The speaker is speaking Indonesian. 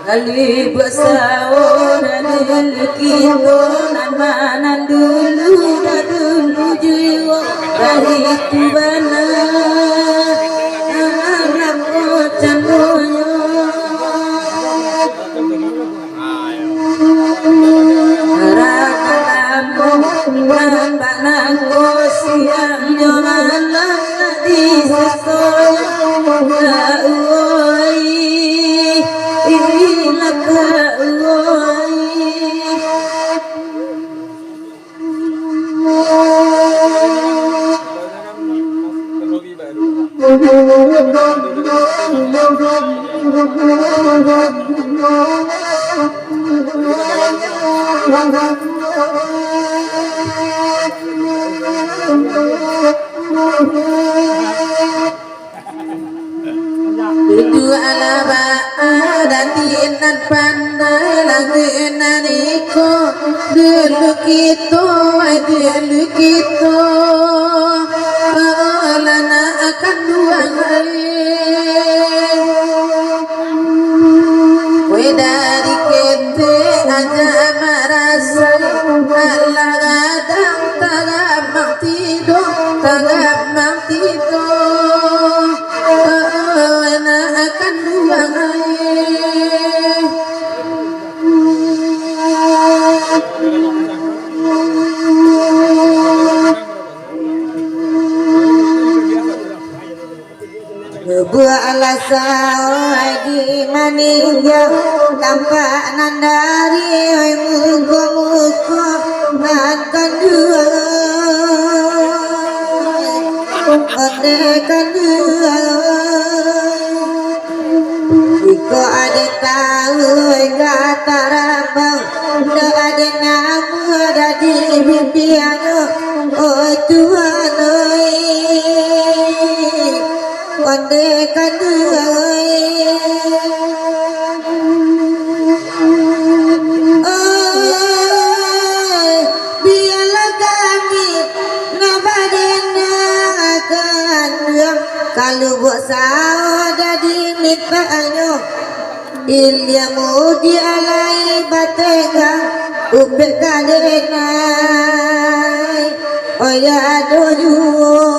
Ali besau dalil kita nan dulu jiwa dari tibana anak candonya rakalam banang siang jonan di sesoya Tujuh alaba datinan pandai langinan iko dulu kita lana akan dua we dari kente aja marasai Allah gadang tagamang tidur na akan duang buah alasai di maninjau tanpa nandari muka nan kedua kedua iko ada tahu kata rabang ada namu ada di bibiano oh Tuhan oi konde kedua biarlah kami nabadena akan kalau buat saudara di mitanya ilya mudi alai batega ubek kadenai oh ya doju